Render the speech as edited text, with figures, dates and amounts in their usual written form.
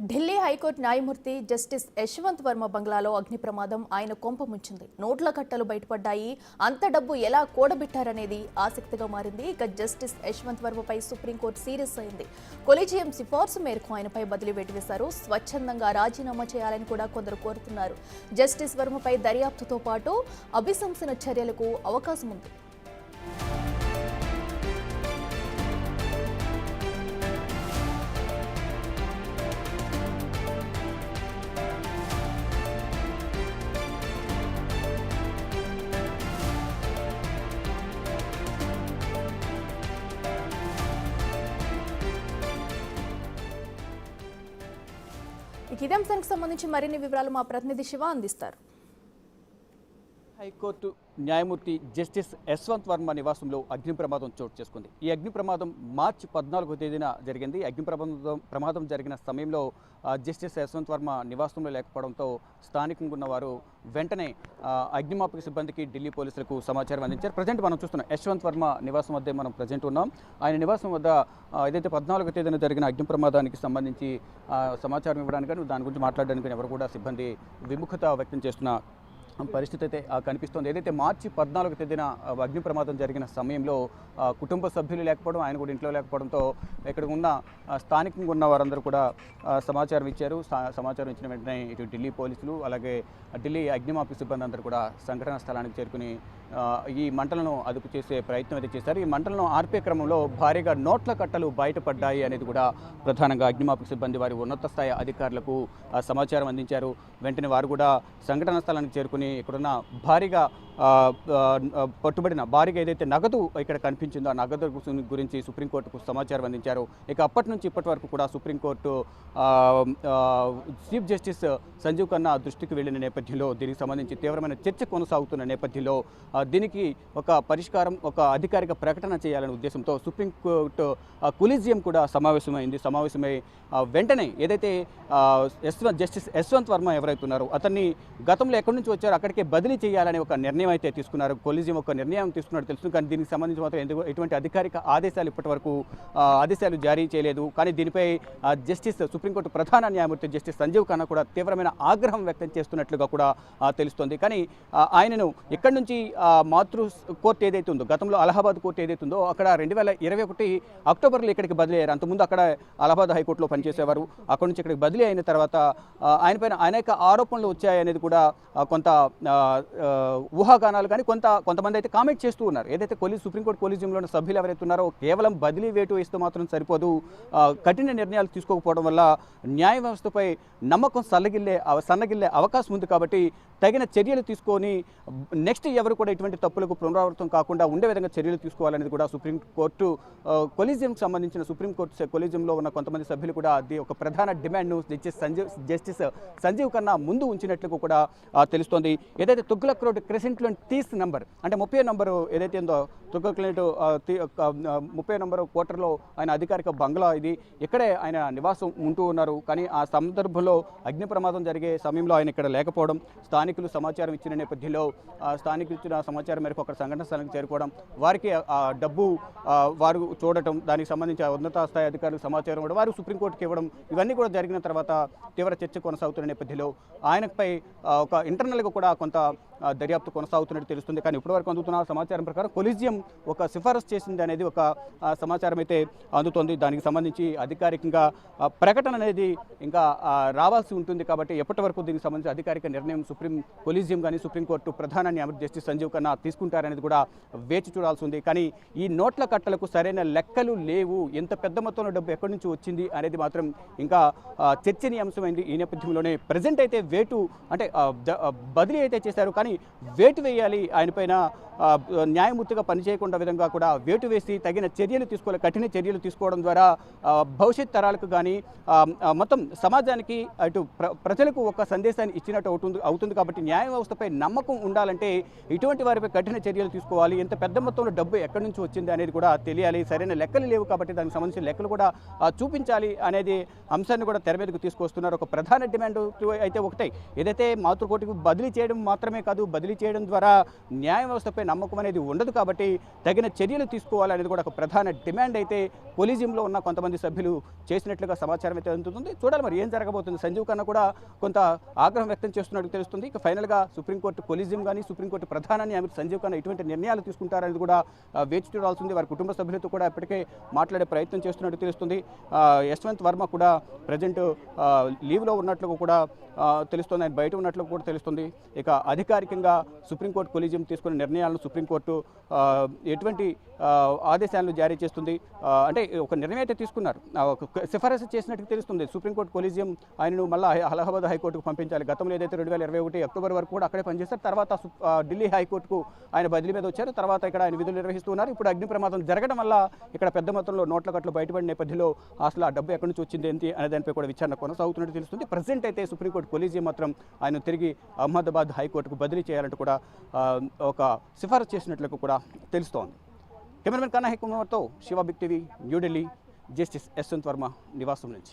Delhi high court న్యాయమూర్తి justice Yashwant Varma బంగ్లాలో అగ్ని ప్రమాదం ఆయన కొంప ముంచింది. నోట్ల కట్టలు బయటపడ్డాయి. అంత డబ్బు ఎలా కూడబెట్టారనేది ఆసక్తిగా మారింది. ఇక జస్టిస్ యశ్వంత్ వర్మపై సుప్రీంకోర్టు సీరియస్ అయింది. కొలీజియం సిఫార్సు మేరకు ఆయనపై బదిలీ వేటువేశారు. స్వచ్ఛందంగా రాజీనామా చేయాలని కూడా కొందరు కోరుతున్నారు. జస్టిస్ వర్మపై దర్యాప్తుతో పాటు అభిశంసన చర్యలకు అవకాశం ఉంది. ఇదే అంశానికి సంబంధించి మరిన్ని వివరాలు మా ప్రతినిధి శివ అందిస్తారు. హైకోర్టు న్యాయమూర్తి జస్టిస్ యశ్వంత్ వర్మ నివాసంలో అగ్ని ప్రమాదం చోటు చేసుకుంది. ఈ అగ్ని ప్రమాదం మార్చి 14వ తేదీన జరిగింది. అగ్ని ప్రమాదం జరిగిన సమయంలో జస్టిస్ యశ్వంత్ వర్మ నివాసంలో లేకపోవడంతో స్థానికంగా ఉన్నవారు వెంటనే అగ్నిమాపక సిబ్బందికి ఢిల్లీ పోలీసులకు సమాచారం అందించారు. ప్రజెంట్ మనం చూస్తున్నాం యశ్వంత్ వర్మ నివాసం వద్ద మనం ప్రజెంట్ ఉన్నాం. ఆయన నివాసం వద్ద ఏదైతే 14వ తేదీన జరిగిన అగ్ని ప్రమాదానికి సంబంధించి సమాచారం ఇవ్వడానికి కానీ దాని గురించి మాట్లాడడానికి ఎవరు కూడా సిబ్బంది విముఖత వ్యక్తం చేస్తున్న పరిస్థితి అయితే కనిపిస్తోంది. ఏదైతే మార్చి 14వ తేదీన అగ్ని ప్రమాదం జరిగిన సమయంలో కుటుంబ సభ్యులు లేకపోవడం, ఆయన కూడా ఇంట్లో లేకపోవడంతో ఇక్కడ ఉన్న స్థానికంగా ఉన్న వారందరూ కూడా సమాచారం ఇచ్చారు. సమాచారం ఇచ్చిన వెంటనే ఇటు ఢిల్లీ పోలీసులు అలాగే ఢిల్లీ అగ్నిమాపక సిబ్బంది అందరూ కూడా సంఘటనా స్థలానికి చేరుకుని ఈ మంటలను అదుపు చేసే ప్రయత్నం అయితే చేశారు. ఈ మంటలను ఆర్పే క్రమంలో భారీగా నోట్ల కట్టలు బయటపడ్డాయి అనేది కూడా ప్రధానంగా అగ్నిమాపక సిబ్బంది వారి ఉన్నత స్థాయి అధికారులకు సమాచారం అందించారు. వెంటనే వారు కూడా సంఘటనా స్థలానికి చేరుకుని ఇక్కడున్న భారీగా పట్టుబడిన భారీగా ఏదైతే నగదు ఇక్కడ కనిపించిందో ఆ నగదు గురించి సుప్రీంకోర్టుకు సమాచారం అందించారు. ఇక అప్పటి నుంచి ఇప్పటి వరకు కూడా supreme court chief justice Sanjiv Khanna దృష్టికి వెళ్లిన నేపథ్యంలో దీనికి సంబంధించి తీవ్రమైన చర్చ కొనసాగుతున్న నేపథ్యంలో దీనికి ఒక పరిష్కారం, ఒక అధికారిక ప్రకటన చేయాలనే ఉద్దేశంతో సుప్రీంకోర్టు కొలీజియం కూడా సమావేశమై వెంటనే ఏదైతే జస్టిస్ యశ్వంత్ వర్మ ఎవరైతే ఉన్నారో అతన్ని గతంలో ఎక్కడి నుంచి వచ్చారో అక్కడికే బదిలీ చేయాలనే ఒక నిర్ణయం అయితే తీసుకున్నారు. కొలీజియం ఒక నిర్ణయం తీసుకున్నట్టు తెలుసు. కానీ దీనికి సంబంధించి మాత్రం ఎటువంటి అధికారిక ఆదేశాలు ఇప్పటి వరకు ఆదేశాలు జారీ చేయలేదు. కానీ దీనిపై జస్టిస్ సుప్రీంకోర్టు ప్రధాన న్యాయమూర్తి జస్టిస్ సంజీవ్ ఖన్నా కూడా తీవ్రమైన ఆగ్రహం వ్యక్తం చేస్తున్నట్లుగా కూడా తెలుస్తోంది. కానీ ఆయనను ఇక్కడి నుంచి మాతృ కోర్టు ఏదైతే ఉందో, గతంలో అలహాబాద్ కోర్టు ఏదైతే ఉందో అక్కడ 2021 అక్టోబర్లో ఇక్కడికి బదిలీ అయ్యారు. అంతకుముందు అక్కడ అలహాబాద్ హైకోర్టులో పనిచేసేవారు. అక్కడి నుంచి ఇక్కడికి బదిలీ అయిన తర్వాత ఆయనపైన అనేక ఆరోపణలు వచ్చాయనేది కూడా కొంత ఊహాగానాలు కానీ కొంతమంది అయితే కామెంట్ చేస్తూ ఉన్నారు. ఏదైతే సుప్రీంకోర్టు కొలీజియంలో ఉన్న సభ్యులు ఎవరైతే ఉన్నారో కేవలం బదిలీ వేటు ఇస్తూ మాత్రం సరిపోదు, కఠిన నిర్ణయాలు తీసుకోకపోవడం వల్ల న్యాయ వ్యవస్థపై నమ్మకం సన్నగిల్లే అవకాశం ఉంది. కాబట్టి తగిన చర్యలు తీసుకొని నెక్స్ట్ ఎవరు కూడా ఇటువంటి తప్పులకు పునరావృతం కాకుండా ఉండే విధంగా చర్యలు తీసుకోవాలనేది కూడా సుప్రీంకోర్టు కొలీజియంకి సంబంధించిన సుప్రీంకోర్టు కొలీజియంలో ఉన్న కొంతమంది సభ్యులు కూడా అది ఒక ప్రధాన డిమాండ్ను జస్టిస్ సంజీవ్ ఖన్నా ముందు ఉంచినట్లు కూడా తెలుస్తోంది. ఏదైతే తుగ్లక్ రోడ్ క్రెసెంట్లో 30 నంబర్ అంటే 30 నంబరు ఏదైతే ఉందో తుగ్లక్ 30 నంబరు క్వార్టర్లో ఆయన అధికారిక బంగ్లా ఇది. ఇక్కడే ఆయన నివాసం ఉంటూ ఉన్నారు. కానీ ఆ సందర్భంలో అగ్ని ప్రమాదం జరిగే సమయంలో ఆయన ఇక్కడ లేకపోవడం, స్థానికులు సమాచారం ఇచ్చిన నేపథ్యంలో స్థానికులు ఇచ్చిన సమాచారం మేరకు అక్కడ సంఘటన స్థలానికి చేరుకోవడం, వారికి డబ్బు వారు చూడటం, దానికి సంబంధించి ఉన్నత స్థాయి అధికారులకు సమాచారం ఇవ్వడం, వారు సుప్రీంకోర్టుకి ఇవ్వడం, ఇవన్నీ కూడా జరిగిన తర్వాత తీవ్ర చర్చ కొనసాగుతున్న నేపథ్యంలో ఆయనపై ఒక ఇంటర్నల్గా కూడా కొంత దర్యాప్తు కొనసాగుతున్నట్టు తెలుస్తుంది. కానీ ఇప్పటివరకు అందుతున్న సమాచారం ప్రకారం కొలీజియం ఒక సిఫారసు చేసింది అనేది ఒక సమాచారం అయితే అందుతోంది. దానికి సంబంధించి అధికారికంగా ప్రకటన అనేది ఇంకా రావాల్సి ఉంటుంది. కాబట్టి ఎప్పటి వరకు దీనికి సంబంధించి అధికారిక నిర్ణయం కొలీజియం కానీ సుప్రీంకోర్టు ప్రధాన న్యాయమూర్తి జస్టిస్ సంజీవ్ ఖన్నా తీసుకుంటారనేది కూడా వేచి చూడాల్సి ఉంది. కానీ ఈ నోట్ల కట్టలకు సరైన లెక్కలు లేవు, ఎంత పెద్ద మొత్తంలో డబ్బు ఎక్కడి నుంచి వచ్చింది అనేది మాత్రం ఇంకా చర్చనీయాంశమైంది. ఈ నేపథ్యంలోనే ప్రజెంట్ అయితే వేటు అంటే బదిలీ అయితే చేశారు. కానీ వేటు వేయాలి, ఆయనపైన న్యాయమూర్తిగా పనిచేయకుండా విధంగా కూడా వేటు వేసి తగిన చర్యలు తీసుకోవాలి. కఠిన చర్యలు తీసుకోవడం ద్వారా భవిష్యత్ తరాలకు కానీ మొత్తం సమాజానికి అటు ప్రజలకు ఒక సందేశాన్ని ఇచ్చినట్టు అవుతుంది. కాబట్టి న్యాయ వ్యవస్థపై నమ్మకం ఉండాలంటే ఇటువంటి వారిపై కఠిన చర్యలు తీసుకోవాలి. ఎంత పెద్ద మొత్తంలో డబ్బు ఎక్కడి నుంచి వచ్చింది అనేది కూడా తెలియాలి. సరైన లెక్కలు లేవు కాబట్టి దానికి సంబంధించిన లెక్కలు కూడా చూపించాలి అనేది అంశాన్ని కూడా తెర మీదకు తీసుకొస్తున్నారు. ఒక ప్రధాన డిమాండ్ అయితే ఒకటే, ఏదైతే మాతృకోటికి బదిలీ చేయడం మాత్రమే కాదు, కాదు. బదిలీ చేయడం ద్వారా న్యాయ వ్యవస్థపై నమ్మకం అనేది ఉండదు కాబట్టి తగిన చర్యలు తీసుకోవాలనేది కూడా ఒక ప్రధాన డిమాండ్ అయితే కొలీజియంలో ఉన్న కొంతమంది సభ్యులు చేసినట్లుగా సమాచారం అయితే అందుతుంది. చూడాలి మరి ఏం జరగబోతుంది. సంజీవ్ ఖన్నా కూడా కొంత ఆగ్రహం వ్యక్తం చేస్తున్నట్టు తెలుస్తుంది. ఇక ఫైనల్గా సుప్రీంకోర్టు కొలీజియం కానీ సుప్రీంకోర్టు ప్రధాన న్యాయమూర్తి సంజీవ్ ఖన్నా ఎటువంటి నిర్ణయాలు తీసుకుంటారనేది కూడా వేచి చూడాల్సింది. వారి కుటుంబ సభ్యులతో కూడా ఇప్పటికే మాట్లాడే ప్రయత్నం చేస్తున్నట్టు తెలుస్తుంది. యశ్వంత్ వర్మ కూడా ప్రజెంట్ లీవ్లో ఉన్నట్లు కూడా తెలుస్తుంది. ఆయన బయట ఉన్నట్లు కూడా తెలుస్తుంది. ఇక అధికారికంగా సుప్రీంకోర్టు కొలీజియం తీసుకున్న నిర్ణయాలను సుప్రీంకోర్టు ఎటువంటి ఆదేశాలను జారీ చేస్తుంది అంటే ఒక నిర్ణయం అయితే తీసుకున్నారు. సిఫారసు చేసినట్టు తెలుస్తుంది. సుప్రీంకోర్టు కొలీజియం ఆయనను మళ్ళీ అలహాబాద్ హైకోర్టుకు పంపించాలి. గతంలో ఏదైతే 2021 అక్టోబర్ వరకు కూడా అక్కడే పనిచేస్తారు. తర్వాత ఢిల్లీ హైకోర్టుకు ఆయన బదిలీ మీద వచ్చారు. తర్వాత ఇక్కడ ఆయన విధులు నిర్వహిస్తున్నారు. ఇప్పుడు అగ్ని ప్రమాదం జరగడం వల్ల ఇక్కడ పెద్ద మొత్తంలో నోట్ల కట్లు బయటపడిన నేపథ్యంలో అసలు ఆ డబ్బు ఎక్కడి నుంచి వచ్చింది ఏంటి అనే దానిపై కూడా విచారణ కొనసాగుతున్నట్టు తెలుస్తుంది. ప్రజెంట్ అయితే సుప్రీంకోర్టు కొలీజియం మాత్రం ఆయన తిరిగి అహ్మదాబాద్ హైకోర్టుకు బదిలీ చేయాలంటూ కూడా ఒక సిఫారసు చేసినట్లు కూడా తెలుస్తోంది. కెమెరామెన్ కన్నా కుమార్తో Shiva big TV, New Delhi. Justice Yashwant Varma నివాసం నుంచి.